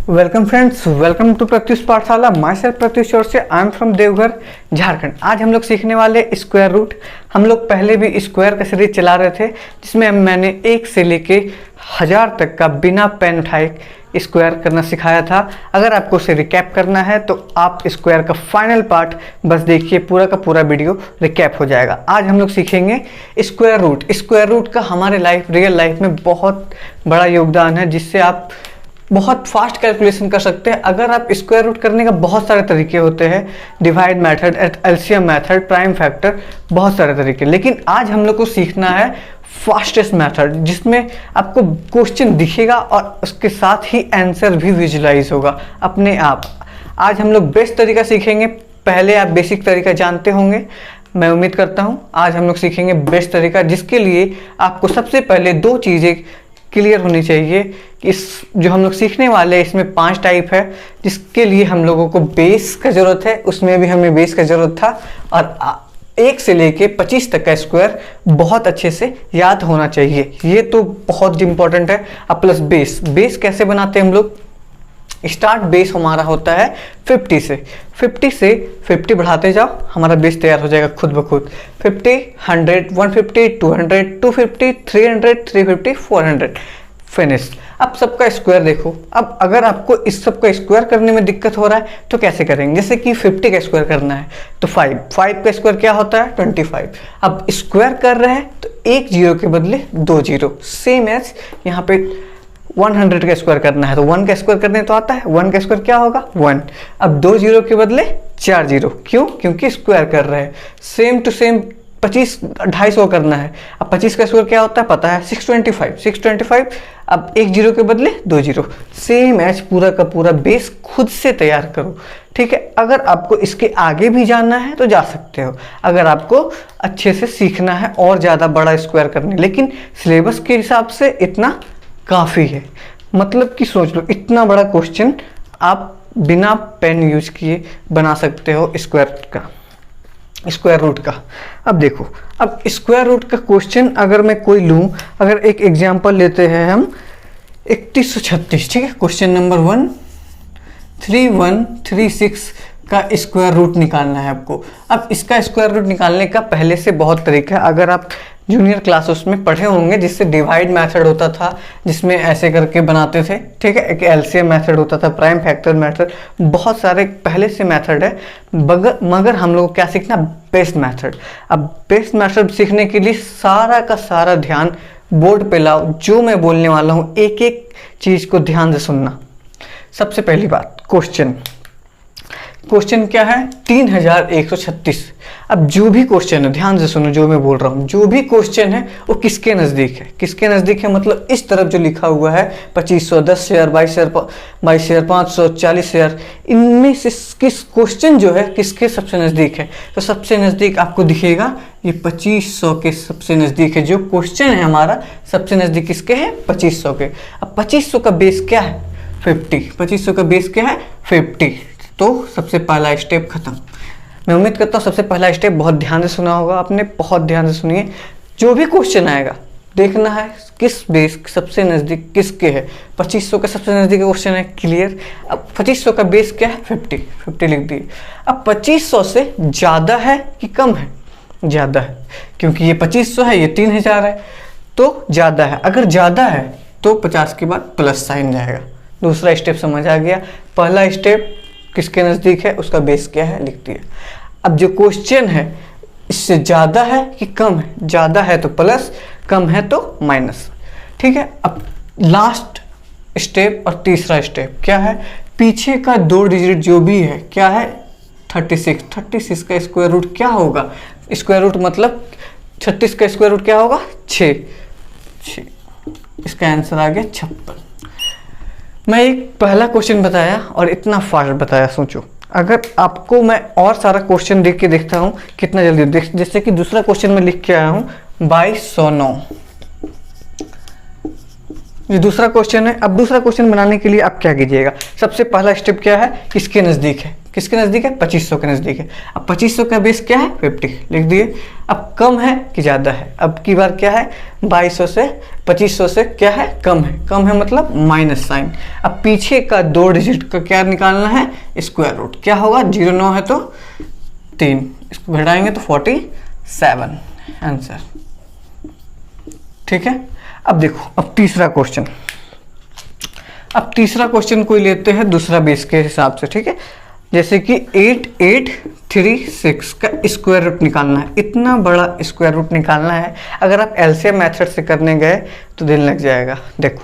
Welcome friends, welcome to Pratyush Pathshala. Myself Pratyush और से I am from Deoghar Jharkhand. आज हम लोग सीखने वाले स्क्वायर रूट। हम लोग पहले भी स्क्वायर का सीरीज चला रहे थे जिसमें मैंने 1 से लेके 1000 तक का बिना पेन उठाए स्क्वायर करना सिखाया था। अगर आपको उसे रिकैप करना है तो आप स्क्वायर का फाइनल पार्ट बस देखिए, पूरा का पूरा वीडियो रिकैप हो जाएगा। आज हम लोग सीखेंगे स्क्वायर रूट। स्क्वायर रूट का हमारे रियल लाइफ में बहुत बड़ा योगदान है, जिससे आप बहुत फास्ट कैलकुलेशन कर सकते हैं। अगर आप स्क्वायर रूट करने का बहुत सारे तरीके होते हैं, divide method, LCM method, prime factor, बहुत सारे तरीके, लेकिन आज हम लोग को सीखना है फास्टेस्ट मेथड, जिसमें आपको क्वेश्चन दिखेगा और उसके साथ ही आंसर भी विजुलाइज होगा अपने आप। आज हम लोग बेस्ट तरीका सीखेंगे। पहले आप बेसिक तरीका जानते होंगे, मैं उम्मीद करता हूँ। आज हम लोग सीखेंगे बेस्ट तरीका, जिसके लिए आपको सबसे पहले 2 चीज़ें क्लियर होनी चाहिए। इस जो हम लोग सीखने वाले हैं इसमें 5 टाइप है, जिसके लिए हम लोगों को बेस का ज़रूरत है। उसमें भी हमें बेस का ज़रूरत था, और 1 से लेके 25 तक का स्क्वायर बहुत अच्छे से याद होना चाहिए। ये तो बहुत इंपॉर्टेंट है। अब प्लस बेस कैसे बनाते हैं हम लोग। स्टार्ट बेस हमारा होता है 50 से 50 बढ़ाते जाओ, हमारा बेस तैयार हो जाएगा खुद ब खुद। 50, 100, 150, 200, 250, 300, 350, 400, फिनिश। अब सबका स्क्वायर देखो। अब अगर आपको इस सब का स्क्वायर करने में दिक्कत हो रहा है तो कैसे करेंगे। जैसे कि 50 का स्क्वायर करना है तो 5 का स्क्वायर क्या होता है 25। अब स्क्वायर कर रहे हैं तो 1 0 के बदले 2 0, सेम एज यहाँ पे 100 का स्क्वायर करना है तो 1 का स्क्वायर करने तो आता है। 1 का स्क्वायर क्या होगा 1। अब 2 0 के बदले 4 0, क्यों? क्योंकि स्क्वायर कर रहे हैं। सेम टू सेम 25 250 करना है। अब 25 का स्क्वायर क्या होता है पता है 625। अब 1 0 के बदले 2 0, सेम एज पूरा का पूरा बेस खुद से तैयार करो। ठीक है। अगर आपको इसके आगे भी जानना है तो जा सकते हो, अगर आपको अच्छे से सीखना है और ज़्यादा बड़ा स्क्वायर करने। लेकिन सिलेबस के हिसाब से इतना काफ़ी है। मतलब कि सोच लो, इतना बड़ा क्वेश्चन आप बिना पेन यूज किए बना सकते हो स्क्वायर रूट का। अब देखो, अब स्क्वायर रूट का क्वेश्चन अगर मैं कोई लूँ, अगर एक एग्जांपल लेते हैं हम 3136, ठीक है। क्वेश्चन नंबर 1, 3136 का स्क्वायर रूट निकालना है आपको। अब इसका स्क्वायर रूट निकालने का पहले से बहुत तरीका है। अगर आप जूनियर क्लासेस में पढ़े होंगे, जिससे डिवाइड मेथड होता था, जिसमें ऐसे करके बनाते थे, ठीक है। एक एलसीएम मेथड होता था, प्राइम फैक्टर मेथड, बहुत सारे पहले से मेथड है। मगर हम लोग को क्या सीखना, बेस्ट मेथड। अब बेस्ट मेथड सीखने के लिए सारा का सारा ध्यान बोर्ड पे लाओ। जो मैं बोलने वाला हूँ एक एक चीज़ को ध्यान से सुनना। सबसे पहली बात, क्वेश्चन क्या है 3136। अब जो भी क्वेश्चन है, ध्यान से सुनो जो मैं बोल रहा हूँ, जो भी क्वेश्चन है वो किसके नज़दीक है। किसके नज़दीक है मतलब इस तरफ जो लिखा हुआ है 2500, 10 शेयर, 22 शेयर, 500, 40 शेयर, इनमें से किस क्वेश्चन जो है किसके सबसे नज़दीक है। तो सबसे नज़दीक आपको दिखेगा ये 2500 के सबसे नज़दीक है। जो क्वेश्चन है हमारा सबसे नज़दीक किसके है 2500 के। अब 2500 का बेस क्या है 50। 2500 का बेस क्या है 50। तो सबसे पहला स्टेप खत्म। मैं उम्मीद करता हूँ सबसे पहला स्टेप बहुत ध्यान से सुना होगा आपने, बहुत ध्यान से सुनिए। जो भी क्वेश्चन आएगा देखना है किस बेस सबसे नज़दीक किसके है। 2500 का सबसे नज़दीक क्वेश्चन है, क्लियर। अब 2500 का बेस क्या है 50 लिख दिए। अब 2500 से ज़्यादा है कि कम है, ज़्यादा है, क्योंकि ये 2500 है, ये 3000 है, तो ज़्यादा है। अगर ज़्यादा है तो 50 के बाद प्लस साइन जाएगा। दूसरा स्टेप समझ आ गया। पहला स्टेप किसके नज़दीक है, उसका बेस क्या है लिख दिया। अब जो क्वेश्चन है इससे ज़्यादा है कि कम है, ज़्यादा है तो प्लस, कम है तो माइनस, ठीक है। अब लास्ट स्टेप और तीसरा स्टेप क्या है, पीछे का 2 डिजिट जो भी है क्या है 36 का स्क्वायर रूट क्या होगा। स्क्वायर रूट मतलब 36 का स्क्वायर रूट क्या होगा 6। इसका आंसर आ गया 56। मैं एक पहला क्वेश्चन बताया और इतना फास्ट बताया, सोचो। अगर आपको मैं और सारा क्वेश्चन देख के देखता हूँ कितना जल्दी जैसे कि दूसरा क्वेश्चन में लिख के आया हूँ 2209, ये दूसरा क्वेश्चन है। अब दूसरा क्वेश्चन बनाने के लिए आप क्या कीजिएगा, सबसे पहला स्टेप क्या है, किसके नज़दीक है, किसके नज़दीक है 2500 के नज़दीक है। अब 2500 का बेस क्या है 50 लिख दिए। अब कम है कि ज़्यादा है, अब की बार क्या है 2200 से 2500 से क्या है, कम है, कम है मतलब माइनस साइन। अब पीछे का 2 डिजिट का क्या निकालना है, स्क्वायर रूट। क्या होगा, 0 9 है तो 3, इसको घटाएंगे तो 47 आंसर। ठीक है। अब देखो, अब तीसरा क्वेश्चन, अब तीसरा क्वेश्चन कोई लेते हैं दूसरा बेस के हिसाब से। ठीक है, जैसे कि 8836 का स्क्वायर रूट निकालना है, इतना बड़ा स्क्वायर रूट निकालना है। अगर आप एलसीएम मेथड से करने गए तो दिन लग जाएगा। देखो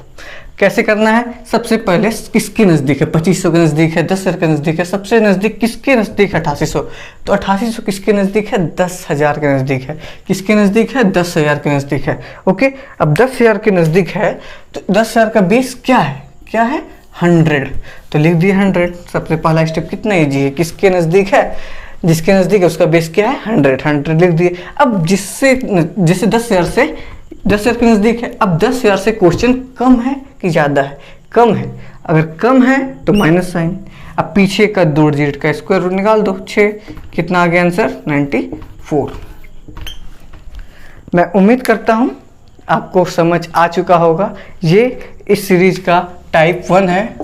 कैसे करना है, सबसे पहले किसके नज़दीक है, 2500 के नज़दीक है, 10,000 के नज़दीक है, सबसे नज़दीक किसके नज़दीक है, 8800। तो 8800 किसके नज़दीक है, 10,000 के नज़दीक है। किसके नज़दीक है, 10,000 के नज़दीक है। ओके, अब 10,000 के नज़दीक है तो 10,000 का बेस क्या है, क्या है, 100। तो लिख दिए 100। सबसे पहला स्टेप कितना इजी है, किसके नज़दीक है, जिसके नज़दीक है उसका बेस क्या है, 100 लिख दिए। अब जिससे 10,000 के नज़दीक है, अब 10,000 से क्वेश्चन कम है कि ज़्यादा है, कम है। अगर कम है तो माइनस साइन। अब पीछे का 2 डिजिट का स्क्वायर रूट निकाल दो, 6। कितना आ गया आंसर, 94। मैं उम्मीद करता हूँ आपको समझ आ चुका होगा। ये इस सीरीज का टाइप 1 है,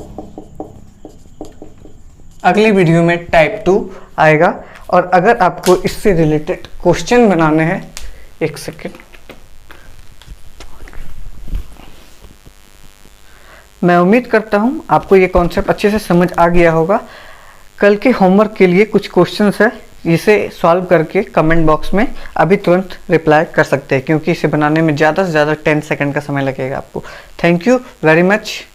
अगली वीडियो में टाइप 2 आएगा। और अगर आपको इससे रिलेटेड क्वेश्चन बनाने हैं, एक सेकेंड, मैं उम्मीद करता हूँ आपको ये कॉन्सेप्ट अच्छे से समझ आ गया होगा। कल के होमवर्क के लिए कुछ क्वेश्चंस है, इसे सॉल्व करके कमेंट बॉक्स में अभी तुरंत रिप्लाई कर सकते हैं, क्योंकि इसे बनाने में ज़्यादा से ज़्यादा 10 सेकंड का समय लगेगा आपको। Thank you very much.